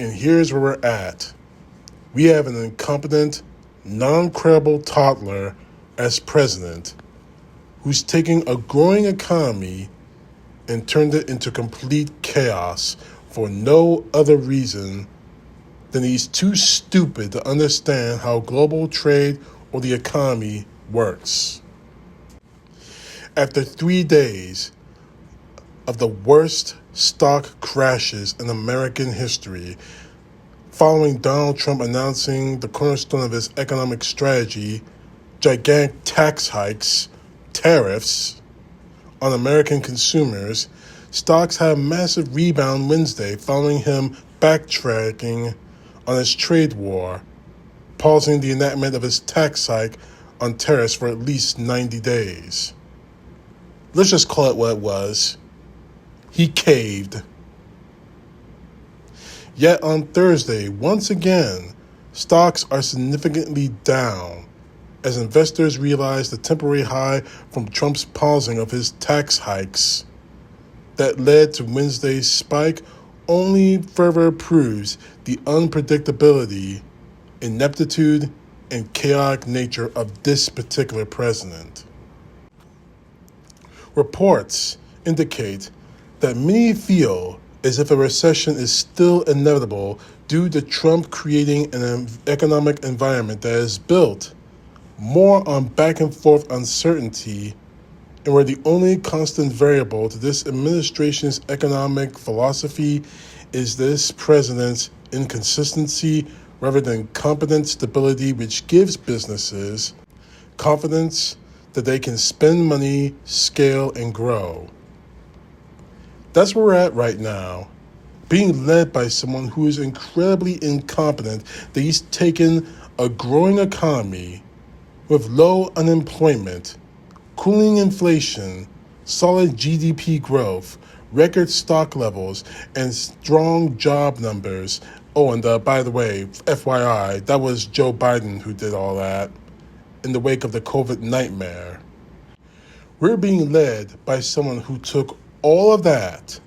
And here's where we're at. We have an incompetent, non-credible toddler as president who's taking a growing economy and turned it into complete chaos for no other reason than he's too stupid to understand how global trade or the economy works. After 3 days of the worst stock crashes in American history, following Donald Trump announcing the cornerstone of his economic strategy, gigantic tax hikes, tariffs on American consumers, stocks had a massive rebound Wednesday following him backtracking on his trade war, pausing the enactment of his tax hike on tariffs for at least 90 days. Let's just call it what it was. He caved. Yet on Thursday, once again, stocks are significantly down as investors realize the temporary high from Trump's pausing of his tax hikes that led to Wednesday's spike only further proves the unpredictability, ineptitude, and chaotic nature of this particular president. Reports indicate that many feel as if a recession is still inevitable due to Trump creating an economic environment that is built more on back and forth uncertainty, and where the only constant variable to this administration's economic philosophy is this president's inconsistency rather than competent stability, which gives businesses confidence that they can spend money, scale, and grow. That's where we're at right now, being led by someone who is incredibly incompetent, that he's taken a growing economy with low unemployment, cooling inflation, solid GDP growth, record stock levels, and strong job numbers. Oh, and by the way, FYI, that was Joe Biden who did all that in the wake of the COVID nightmare. We're being led by someone who took all of that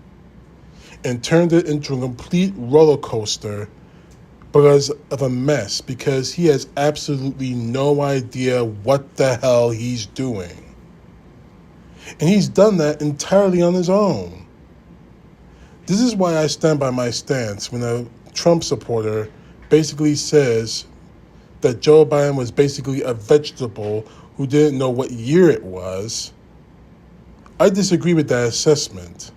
and turned it into a complete roller coaster because of a mess, because he has absolutely no idea what the hell he's doing. And he's done that entirely on his own. This is why I stand by my stance when a Trump supporter basically says that Joe Biden was basically a vegetable who didn't know what year it was. I disagree with that assessment.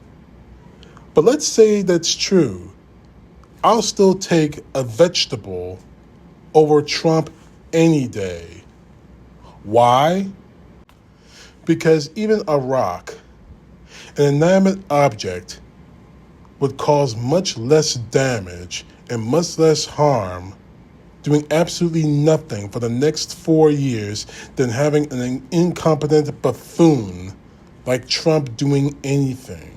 But let's say that's true. I'll still take a vegetable over Trump any day. Why? Because even a rock, an inanimate object, would cause much less damage and much less harm doing absolutely nothing for the next 4 years than having an incompetent buffoon like Trump doing anything.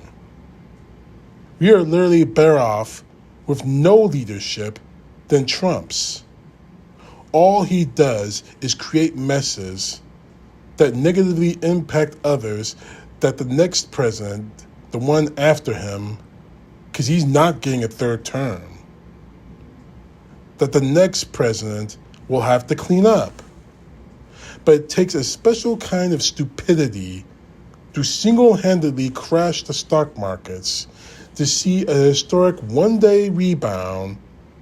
We are literally better off with no leadership than Trump's. All he does is create messes that negatively impact others, that the next president, the one after him, because he's not getting a third term, that the next president will have to clean up. But it takes a special kind of stupidity to single-handedly crash the stock markets to see a historic one-day rebound,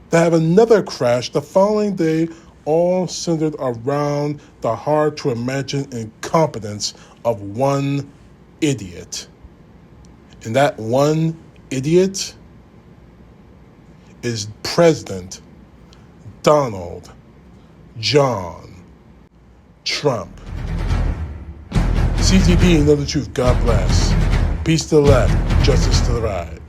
to have another crash the following day, all centered around the hard-to-imagine incompetence of one idiot. And that one idiot is President Donald John Trump. CTP, know the truth. God bless. Peace to the left, justice to the right.